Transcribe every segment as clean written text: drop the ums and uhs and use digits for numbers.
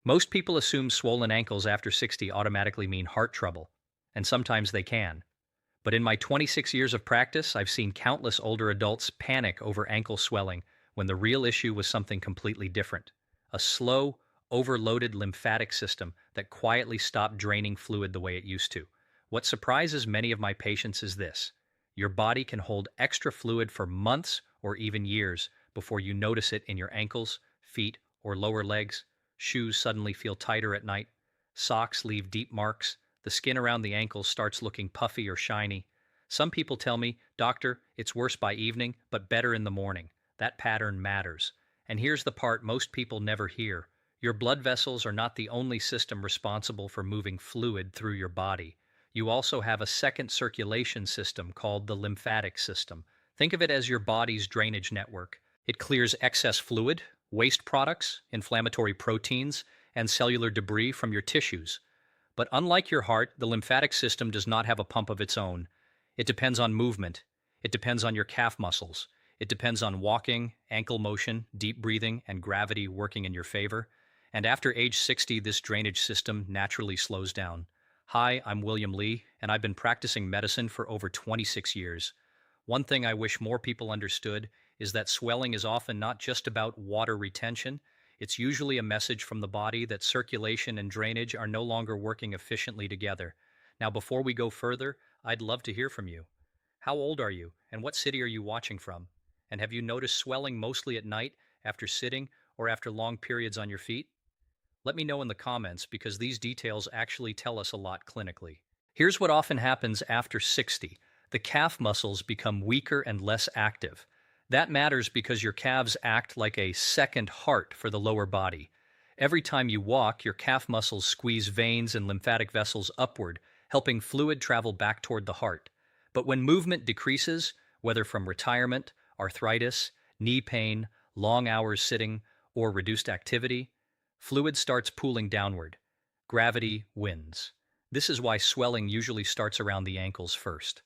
Most people assume swollen ankles after 60 automatically mean heart trouble, and sometimes they can. But in my 26 years of practice, I've seen countless older adults panic over ankle swelling when the real issue was something completely different. A slow, overloaded lymphatic system that quietly stopped draining fluid the way it used to. What surprises many of my patients is this: your body can hold extra fluid for months or even years before you notice it in your ankles, feet, or lower legs. Shoes suddenly feel tighter at night. Socks leave deep marks. The skin around the ankles starts looking puffy or shiny. Some people tell me, "Doctor, it's worse by evening, but better in the morning." That pattern matters. And here's the part most people never hear. Your blood vessels are not the only system responsible for moving fluid through your body. You also have a second circulation system called the lymphatic system. Think of it as your body's drainage network. It clears excess fluid, waste products, inflammatory proteins, and cellular debris from your tissues. But unlike your heart, the lymphatic system does not have a pump of its own. It depends on movement. It depends on your calf muscles. It depends on walking, ankle motion, deep breathing, and gravity working in your favor. And after age 60, this drainage system naturally slows down. Hi, I'm William Lee, and I've been practicing medicine for over 26 years. One thing I wish more people understood is that swelling is often not just about water retention. It's usually a message from the body that circulation and drainage are no longer working efficiently together. Now, before we go further, I'd love to hear from you. How old are you, and what city are you watching from? And have you noticed swelling mostly at night, after sitting, or after long periods on your feet? Let me know in the comments because these details actually tell us a lot clinically. Here's what often happens after 60. The calf muscles become weaker and less active. That matters because your calves act like a second heart for the lower body. Every time you walk, your calf muscles squeeze veins and lymphatic vessels upward, helping fluid travel back toward the heart. But when movement decreases, whether from retirement, arthritis, knee pain, long hours sitting, or reduced activity, fluid starts pooling downward. Gravity wins. This is why swelling usually starts around the ankles first.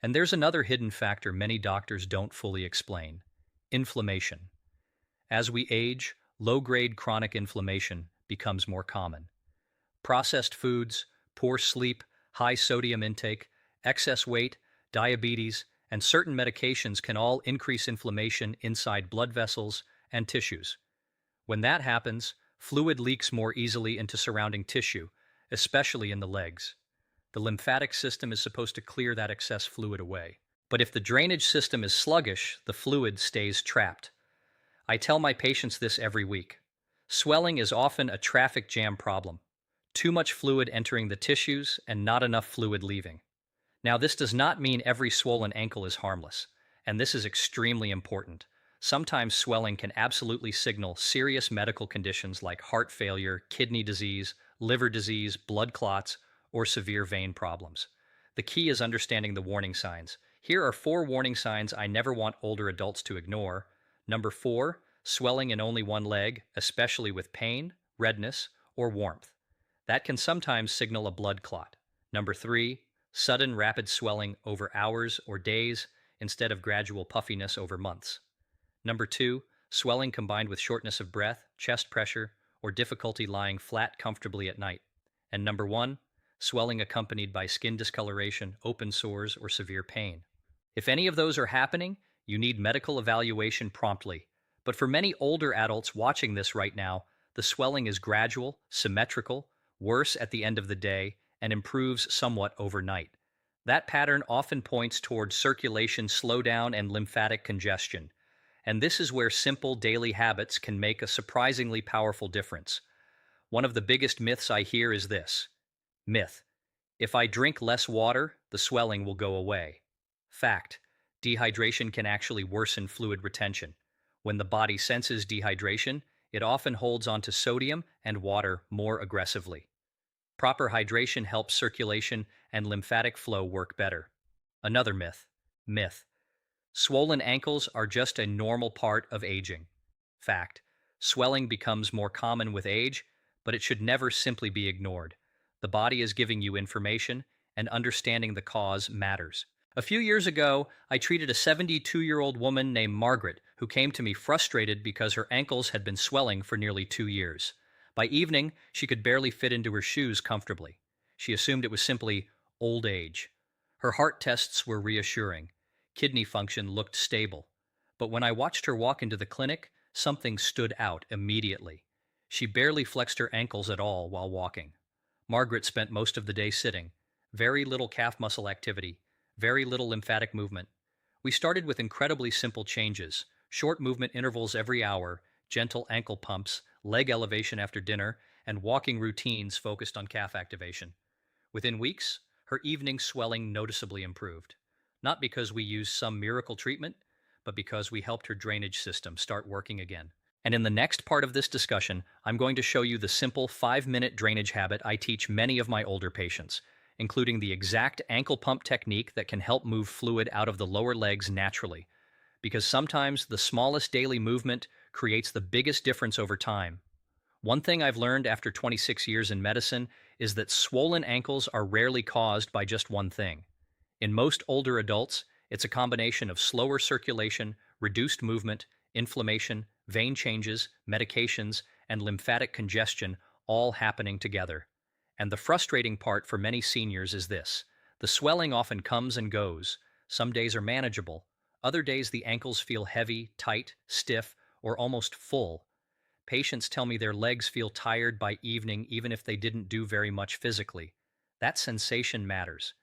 And there's another hidden factor many doctors don't fully explain: inflammation. As we age, low-grade chronic inflammation becomes more common. Processed foods, poor sleep, high sodium intake, excess weight, diabetes, and certain medications can all increase inflammation inside blood vessels and tissues. When that happens, fluid leaks more easily into surrounding tissue, especially in the legs. The lymphatic system is supposed to clear that excess fluid away. But if the drainage system is sluggish, the fluid stays trapped. I tell my patients this every week. Swelling is often a traffic jam problem. Too much fluid entering the tissues and not enough fluid leaving. Now, this does not mean every swollen ankle is harmless, and this is extremely important. Sometimes swelling can absolutely signal serious medical conditions like heart failure, kidney disease, liver disease, blood clots, or severe vein problems. The key is understanding the warning signs. Here are 4 warning signs I never want older adults to ignore. Number 4, swelling in only one leg, especially with pain, redness, or warmth. That can sometimes signal a blood clot. Number 3, sudden rapid swelling over hours or days instead of gradual puffiness over months. Number 2, swelling combined with shortness of breath, chest pressure, or difficulty lying flat comfortably at night. And number 1, swelling accompanied by skin discoloration, open sores, or severe pain. If any of those are happening, you need medical evaluation promptly. But for many older adults watching this right now, the swelling is gradual, symmetrical, worse at the end of the day, and improves somewhat overnight. That pattern often points towards circulation slowdown and lymphatic congestion. And this is where simple daily habits can make a surprisingly powerful difference. One of the biggest myths I hear is this. Myth: if I drink less water, the swelling will go away. Fact: dehydration can actually worsen fluid retention. When the body senses dehydration, it often holds onto sodium and water more aggressively. Proper hydration helps circulation and lymphatic flow work better. Another myth. Myth: swollen ankles are just a normal part of aging. Fact: swelling becomes more common with age, but it should never simply be ignored. The body is giving you information, and understanding the cause matters. A few years ago, I treated a 72-year-old woman named Margaret who came to me frustrated because her ankles had been swelling for nearly 2 years. By evening, she could barely fit into her shoes comfortably. She assumed it was simply old age. Her heart tests were reassuring. Kidney function looked stable. But when I watched her walk into the clinic, something stood out immediately. She barely flexed her ankles at all while walking. Margaret spent most of the day sitting. Very little calf muscle activity, very little lymphatic movement. We started with incredibly simple changes: short movement intervals every hour, gentle ankle pumps, leg elevation after dinner, and walking routines focused on calf activation. Within weeks, her evening swelling noticeably improved. Not because we used some miracle treatment, but because we helped her drainage system start working again. And in the next part of this discussion, I'm going to show you the simple 5-minute drainage habit I teach many of my older patients, including the exact ankle pump technique that can help move fluid out of the lower legs naturally. Because sometimes the smallest daily movement creates the biggest difference over time. One thing I've learned after 26 years in medicine is that swollen ankles are rarely caused by just one thing. In most older adults, it's a combination of slower circulation, reduced movement, inflammation, vein changes, medications, and lymphatic congestion all happening together. And the frustrating part for many seniors is this: the swelling often comes and goes. Some days are manageable. Other days the ankles feel heavy, tight, stiff, or almost full. Patients tell me their legs feel tired by evening even if they didn't do very much physically. That sensation matters,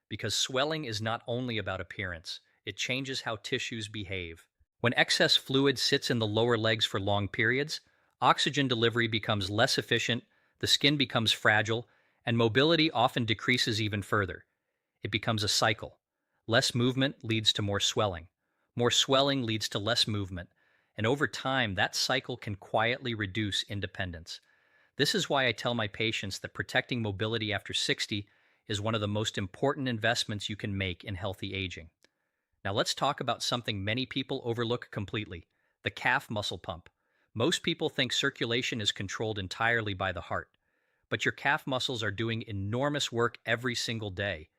because swelling is not only about appearance, it changes how tissues behave. When excess fluid sits in the lower legs for long periods, oxygen delivery becomes less efficient, the skin becomes fragile, and mobility often decreases even further. It becomes a cycle. Less movement leads to more swelling. More swelling leads to less movement. And over time, that cycle can quietly reduce independence. This is why I tell my patients that protecting mobility after 60 is one of the most important investments you can make in healthy aging. Now let's talk about something many people overlook completely: the calf muscle pump. Most people think circulation is controlled entirely by the heart, but your calf muscles are doing enormous work every single day.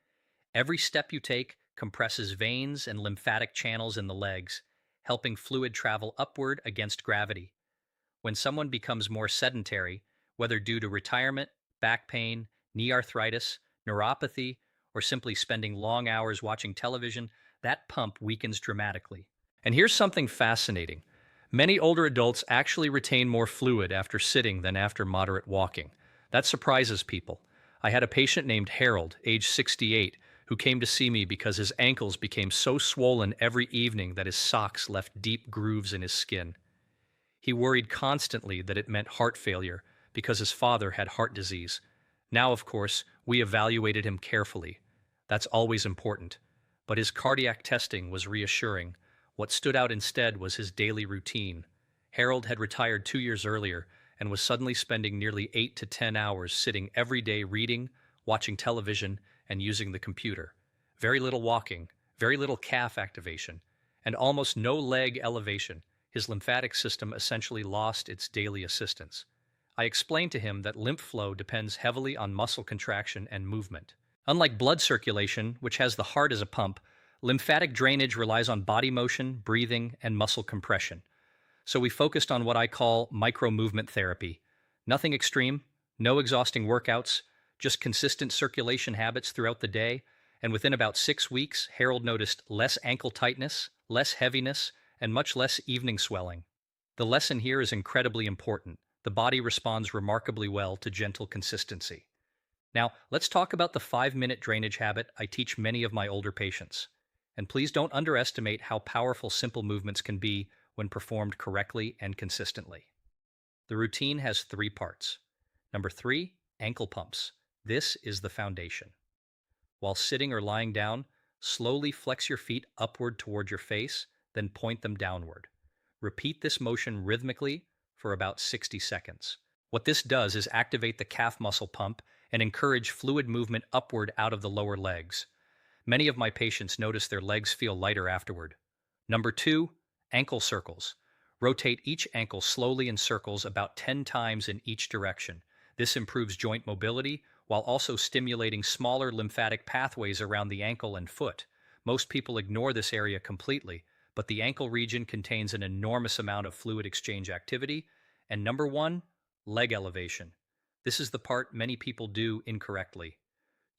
Every step you take compresses veins and lymphatic channels in the legs, helping fluid travel upward against gravity. When someone becomes more sedentary, whether due to retirement, back pain, knee arthritis, neuropathy, or simply spending long hours watching television, that pump weakens dramatically. And here's something fascinating. Many older adults actually retain more fluid after sitting than after moderate walking. That surprises people. I had a patient named Harold, age 68, who came to see me because his ankles became so swollen every evening that his socks left deep grooves in his skin. He worried constantly that it meant heart failure because his father had heart disease. Now, of course, we evaluated him carefully. That's always important. But his cardiac testing was reassuring. What stood out instead was his daily routine. Harold had retired 2 years earlier and was suddenly spending nearly 8 to 10 hours sitting every day reading, watching television, and using the computer. Very little walking, very little calf activation, and almost no leg elevation. His lymphatic system essentially lost its daily assistance. I explained to him that lymph flow depends heavily on muscle contraction and movement. Unlike blood circulation, which has the heart as a pump, lymphatic drainage relies on body motion, breathing, and muscle compression. So we focused on what I call micro-movement therapy. Nothing extreme, no exhausting workouts, just consistent circulation habits throughout the day, and within about 6 weeks, Harold noticed less ankle tightness, less heaviness, and much less evening swelling. The lesson here is incredibly important. The body responds remarkably well to gentle consistency. Now, let's talk about the 5-minute drainage habit I teach many of my older patients. And please don't underestimate how powerful simple movements can be when performed correctly and consistently. The routine has 3 parts. Number 3, ankle pumps. This is the foundation. While sitting or lying down, slowly flex your feet upward toward your face, then point them downward. Repeat this motion rhythmically for about 60 seconds. What this does is activate the calf muscle pump and encourage fluid movement upward out of the lower legs. Many of my patients notice their legs feel lighter afterward. Number 2, ankle circles. Rotate each ankle slowly in circles about 10 times in each direction. This improves joint mobility while also stimulating smaller lymphatic pathways around the ankle and foot. Most people ignore this area completely, but the ankle region contains an enormous amount of fluid exchange activity. And number 1, Leg elevation. This is the part many people do incorrectly.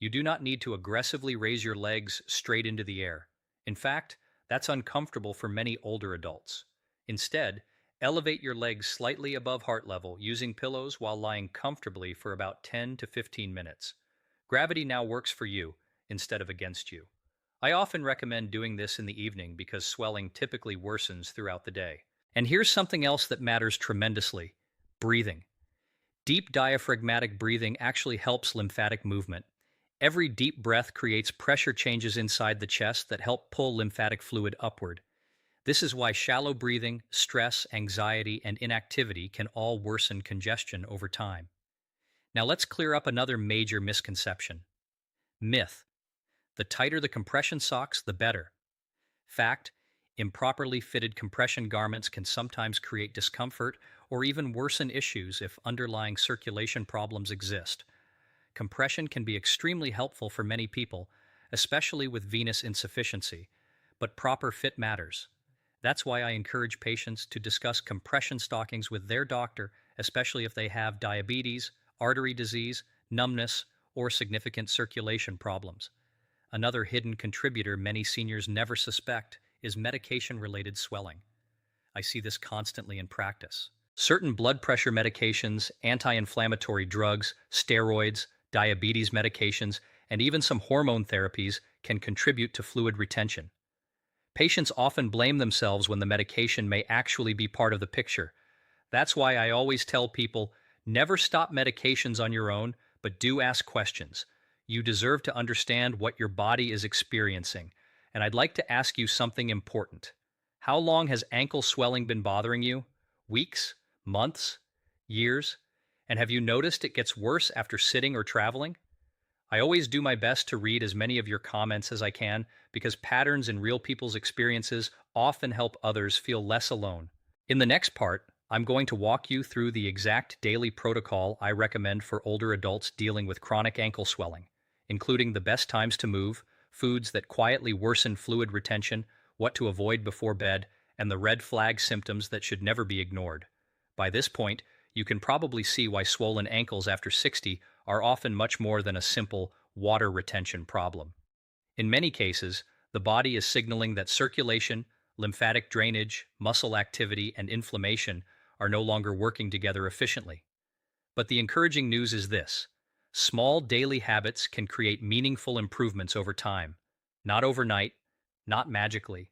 You do not need to aggressively raise your legs straight into the air. In fact, that's uncomfortable for many older adults. Instead, elevate your legs slightly above heart level using pillows while lying comfortably for about 10 to 15 minutes. Gravity now works for you instead of against you. I often recommend doing this in the evening because swelling typically worsens throughout the day. And here's something else that matters tremendously: breathing. Deep diaphragmatic breathing actually helps lymphatic movement. Every deep breath creates pressure changes inside the chest that help pull lymphatic fluid upward. This is why shallow breathing, stress, anxiety, and inactivity can all worsen congestion over time. Now let's clear up another major misconception. Myth: the tighter the compression socks, the better. Fact: improperly fitted compression garments can sometimes create discomfort or even worsen issues if underlying circulation problems exist. Compression can be extremely helpful for many people, especially with venous insufficiency, but proper fit matters. That's why I encourage patients to discuss compression stockings with their doctor, especially if they have diabetes, artery disease, numbness, or significant circulation problems. Another hidden contributor many seniors never suspect is medication-related swelling. I see this constantly in practice. Certain blood pressure medications, anti-inflammatory drugs, steroids, diabetes medications, and even some hormone therapies can contribute to fluid retention. Patients often blame themselves when the medication may actually be part of the picture. That's why I always tell people, never stop medications on your own, but do ask questions. You deserve to understand what your body is experiencing. And I'd like to ask you something important. How long has ankle swelling been bothering you? Weeks? Months? Years? And have you noticed it gets worse after sitting or traveling? I always do my best to read as many of your comments as I can because patterns in real people's experiences often help others feel less alone. In the next part, I'm going to walk you through the exact daily protocol I recommend for older adults dealing with chronic ankle swelling, including the best times to move, foods that quietly worsen fluid retention, what to avoid before bed, and the red flag symptoms that should never be ignored. By this point, you can probably see why swollen ankles after 60 are often much more than a simple water retention problem. In many cases, the body is signaling that circulation, lymphatic drainage, muscle activity, and inflammation are no longer working together efficiently. But the encouraging news is this: small daily habits can create meaningful improvements over time. Not overnight, not magically,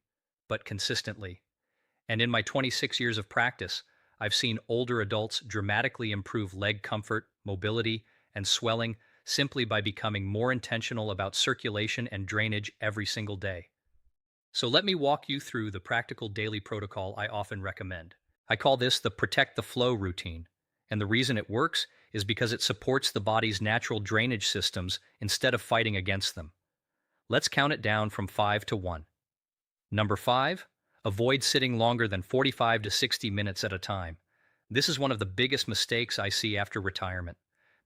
but consistently. And in my 26 years of practice, I've seen older adults dramatically improve leg comfort, mobility, and swelling simply by becoming more intentional about circulation and drainage every single day. So let me walk you through the practical daily protocol I often recommend. I call this the Protect the Flow routine. And the reason it works is because it supports the body's natural drainage systems instead of fighting against them. Let's count it down from 5 to 1. Number 5, avoid sitting longer than 45 to 60 minutes at a time. This is one of the biggest mistakes I see after retirement.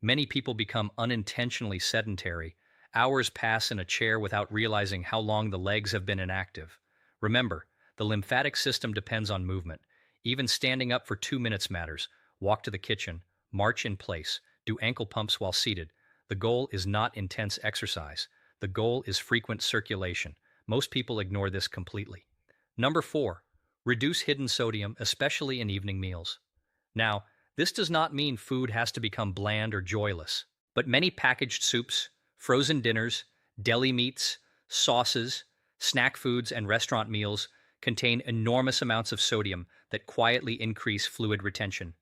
Many people become unintentionally sedentary. Hours pass in a chair without realizing how long the legs have been inactive. Remember, the lymphatic system depends on movement. Even standing up for 2 minutes matters. Walk to the kitchen, march in place, do ankle pumps while seated. The goal is not intense exercise. The goal is frequent circulation. Most people ignore this completely. Number 4, reduce hidden sodium, especially in evening meals. Now, this does not mean food has to become bland or joyless, but many packaged soups, frozen dinners, deli meats, sauces, snack foods, and restaurant meals contain enormous amounts of sodium that quietly increase fluid retention.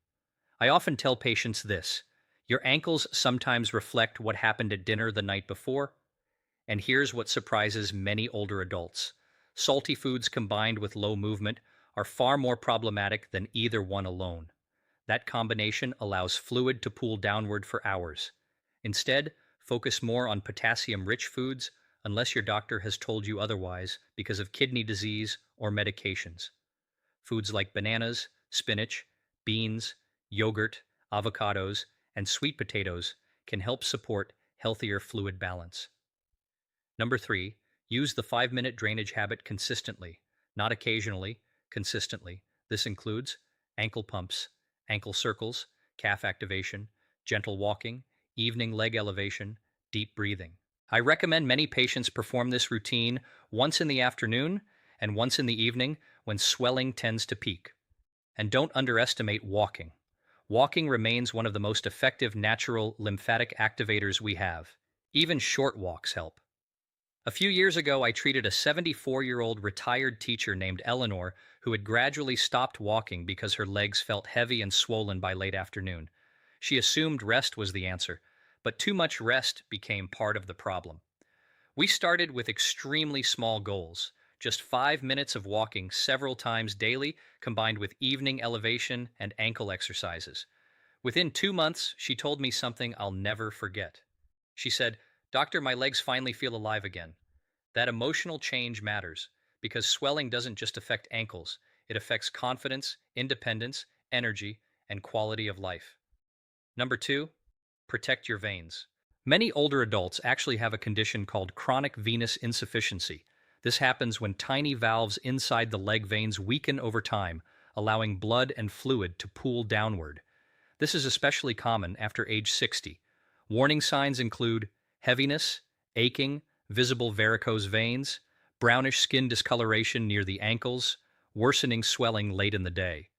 I often tell patients this: your ankles sometimes reflect what happened at dinner the night before. And here's what surprises many older adults. Salty foods combined with low movement are far more problematic than either one alone. That combination allows fluid to pool downward for hours. Instead, focus more on potassium-rich foods unless your doctor has told you otherwise because of kidney disease or medications. Foods like bananas, spinach, beans, yogurt, avocados, and sweet potatoes can help support healthier fluid balance. Number 3, use the 5-minute drainage habit consistently, not occasionally, consistently. This includes ankle pumps, ankle circles, calf activation, gentle walking, evening leg elevation, deep breathing. I recommend many patients perform this routine once in the afternoon and once in the evening when swelling tends to peak. And don't underestimate walking. Walking remains one of the most effective natural lymphatic activators we have. Even short walks help. A few years ago, I treated a 74-year-old retired teacher named Eleanor who had gradually stopped walking because her legs felt heavy and swollen by late afternoon. She assumed rest was the answer, but too much rest became part of the problem. We started with extremely small goals, just 5 minutes of walking several times daily, combined with evening elevation and ankle exercises. Within 2 months, she told me something I'll never forget. She said, "Doctor, my legs finally feel alive again." That emotional change matters because swelling doesn't just affect ankles, it affects confidence, independence, energy, and quality of life. Number two, protect your veins. Many older adults actually have a condition called chronic venous insufficiency. This happens when tiny valves inside the leg veins weaken over time, allowing blood and fluid to pool downward. This is especially common after age 60. Warning signs include heaviness, aching, visible varicose veins, brownish skin discoloration near the ankles, worsening swelling late in the day.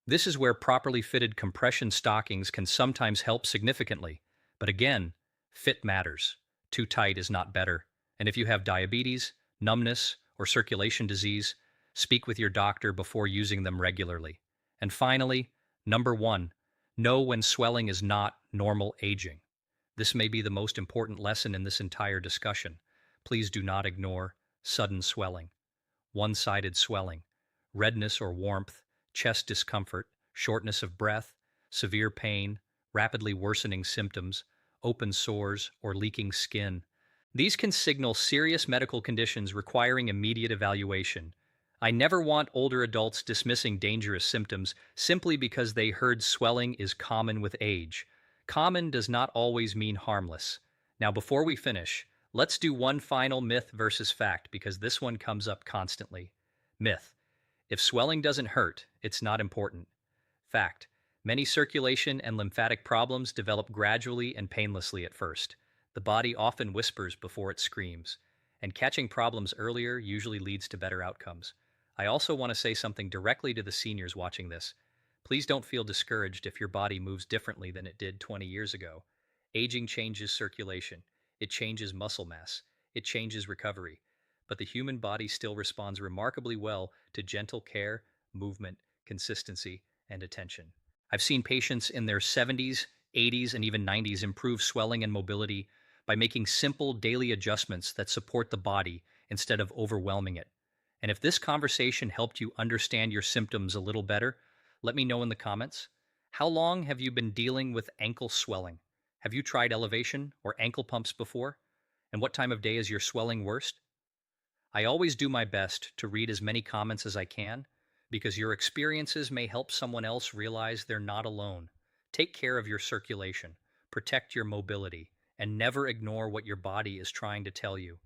This is where properly fitted compression stockings can sometimes help significantly. But again, fit matters. Too tight is not better. And if you have diabetes, numbness, or circulation disease, speak with your doctor before using them regularly. And finally, number one, know when swelling is not normal aging. This may be the most important lesson in this entire discussion. Please do not ignore sudden swelling, one-sided swelling, redness or warmth, chest discomfort, shortness of breath, severe pain, rapidly worsening symptoms, open sores, or leaking skin. These can signal serious medical conditions requiring immediate evaluation. I never want older adults dismissing dangerous symptoms simply because they heard swelling is common with age. Common does not always mean harmless. Now, before we finish, let's do one final myth versus fact because this one comes up constantly. Myth: if swelling doesn't hurt, it's not important. Fact: many circulation and lymphatic problems develop gradually and painlessly at first. The body often whispers before it screams, and catching problems earlier usually leads to better outcomes. I also want to say something directly to the seniors watching this. Please don't feel discouraged if your body moves differently than it did 20 years ago. Aging changes circulation, it changes muscle mass, it changes recovery, but the human body still responds remarkably well to gentle care, movement, consistency, and attention. I've seen patients in their 70s, 80s, and even 90s improve swelling and mobility by making simple daily adjustments that support the body instead of overwhelming it. And if this conversation helped you understand your symptoms a little better, let me know in the comments. How long have you been dealing with ankle swelling? Have you tried elevation or ankle pumps before? And what time of day is your swelling worst? I always do my best to read as many comments as I can because your experiences may help someone else realize they're not alone. Take care of your circulation, protect your mobility, and never ignore what your body is trying to tell you.